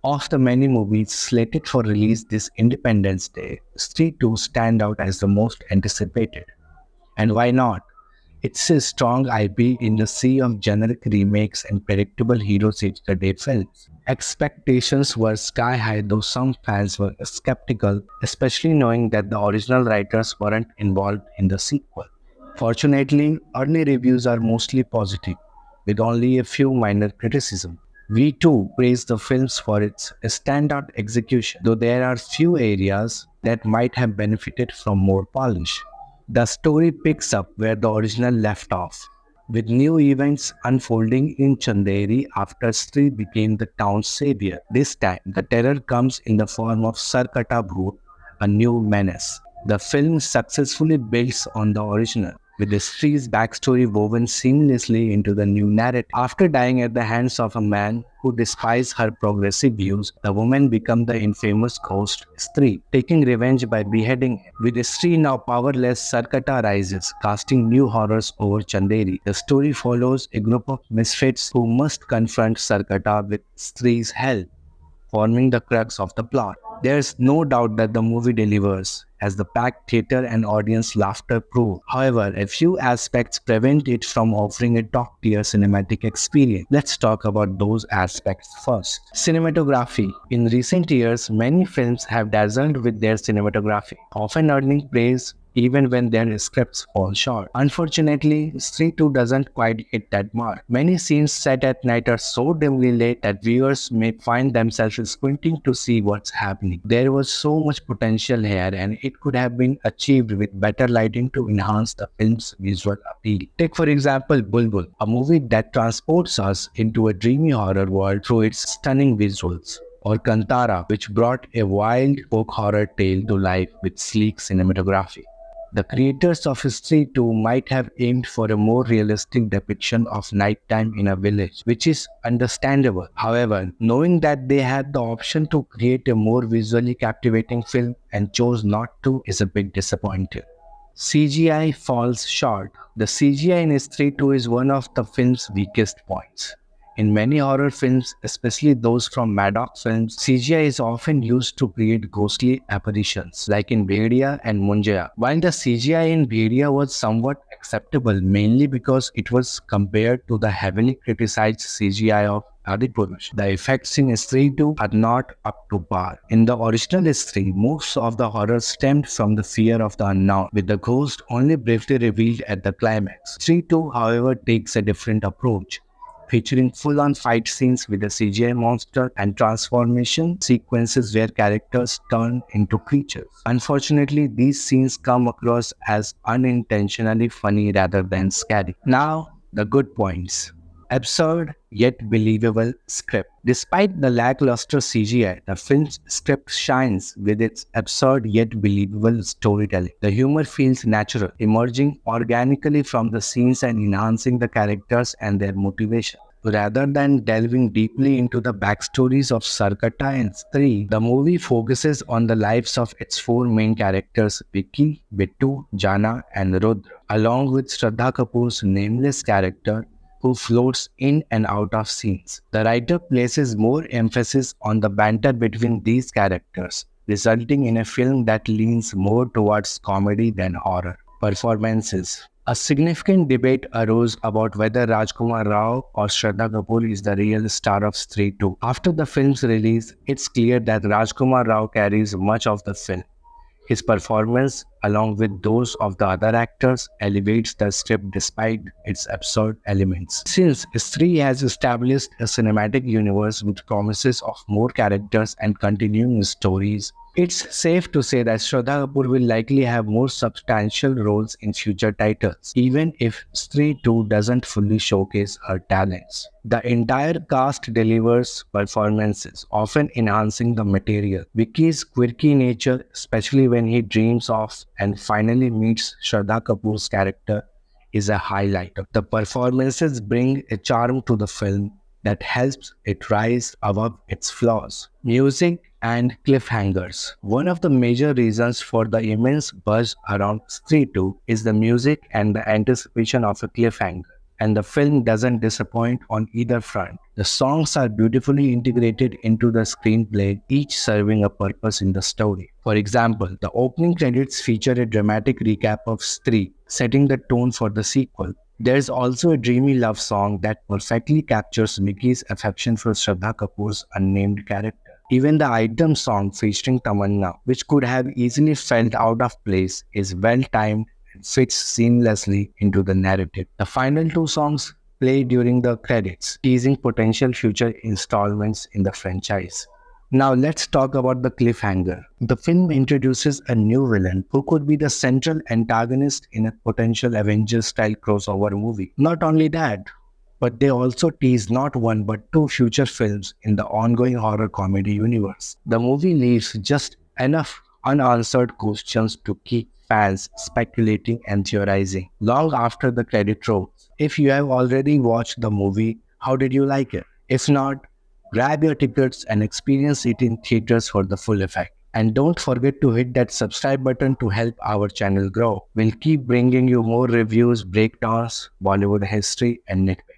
Of the many movies slated for release this Independence Day, Stree 2 stand out as the most anticipated. And why not? It's a strong IP in the sea of generic remakes and predictable hero day films. Expectations were sky high, though some fans were skeptical, especially knowing that the original writers weren't involved in the sequel. Fortunately, early reviews are mostly positive, with only a few minor criticisms. We too praise the films for its standout execution, though there are few areas that might have benefited from more polish. The story picks up where the original left off, with new events unfolding in Chanderi after Stree became the town's savior. This time, the terror comes in the form of Sarkata Bhoot, a new menace. The film successfully builds on the original, with Stree's backstory woven seamlessly into the new narrative. After dying at the hands of a man who despised her progressive views, the woman becomes the infamous ghost Stree, taking revenge by beheading him. With Stree now powerless, Sarkata rises, casting new horrors over Chanderi. The story follows a group of misfits who must confront Sarkata with Stree's help, forming the crux of the plot. There's no doubt that the movie delivers, as the packed theater and audience laughter prove. However, a few aspects prevent it from offering a top-tier cinematic experience. Let's talk about those aspects first. Cinematography. In recent years, many films have dazzled with their cinematography, often earning praise even when their scripts fall short. Unfortunately, Stree 2 doesn't quite hit that mark. Many scenes set at night are so dimly lit that viewers may find themselves squinting to see what's happening. There was so much potential here, and it could have been achieved with better lighting to enhance the film's visual appeal. Take for example Bulbul, a movie that transports us into a dreamy horror world through its stunning visuals, or Kantara, which brought a wild folk horror tale to life with sleek cinematography. The creators of History 2 might have aimed for a more realistic depiction of nighttime in a village, which is understandable. However, knowing that they had the option to create a more visually captivating film and chose not to is a bit disappointing. CGI falls short. The CGI in History 2 is one of the film's weakest points. In many horror films, especially those from Maddox films, CGI is often used to create ghostly apparitions, like in Bhedia and Munjaya. While the CGI in Bhedia was somewhat acceptable, mainly because it was compared to the heavily criticized CGI of Adipurush, the effects in Stree 2 are not up to par. In the original Stree, most of the horror stemmed from the fear of the unknown, with the ghost only briefly revealed at the climax. Stree 2, however, takes a different approach, featuring full-on fight scenes with a CGI monster and transformation sequences where characters turn into creatures. Unfortunately, these scenes come across as unintentionally funny rather than scary. Now, the good points. Absurd yet believable script. Despite the lackluster CGI, the film's script shines with its absurd yet believable storytelling. The humor feels natural, emerging organically from the scenes and enhancing the characters and their motivation. Rather than delving deeply into the backstories of Sarkata and Stree, the movie focuses on the lives of its four main characters, Vicky, Bittu, Jana, and Rudra, along with Shraddha Kapoor's nameless character, who floats in and out of scenes. The writer places more emphasis on the banter between these characters, resulting in a film that leans more towards comedy than horror. Performances. A significant debate arose about whether Rajkummar Rao or Shraddha Kapoor is the real star of Stree 2. After the film's release, it's clear that Rajkummar Rao carries much of the film. His performance, along with those of the other actors, elevates the script despite its absurd elements. Since Stree has established a cinematic universe with promises of more characters and continuing stories, it's safe to say that Shraddha Kapoor will likely have more substantial roles in future titles, even if Stree 2 doesn't fully showcase her talents. The entire cast delivers performances, often enhancing the material. Vicky's quirky nature, especially when he dreams of and finally meets Shraddha Kapoor's character, is a highlight. The performances bring a charm to the film that helps it rise above its flaws. Music and cliffhangers. One of the major reasons for the immense buzz around Stree 2 is the music and the anticipation of a cliffhanger. and the film doesn't disappoint on either front. The songs are beautifully integrated into the screenplay, each serving a purpose in the story. For example, the opening credits feature a dramatic recap of Stree, setting the tone for the sequel. There's also a dreamy love song that perfectly captures Mickey's affection for Shraddha Kapoor's unnamed character. Even the item song featuring Tamanna, which could have easily felt out of place, is well timed and fits seamlessly into the narrative. The final two songs play during the credits, teasing potential future installments in the franchise. Now let's talk about the cliffhanger. The film introduces a new villain who could be the central antagonist in a potential Avengers-style crossover movie. Not only that, but they also tease not one but two future films in the ongoing horror comedy universe. The movie leaves just enough unanswered questions to keep fans speculating and theorizing long after the credit rolls. If you have already watched the movie, how did you like it? If not, grab your tickets and experience it in theaters for the full effect. And don't forget to hit that subscribe button to help our channel grow. We'll keep bringing you more reviews, breakdowns, Bollywood history, and nitpicks.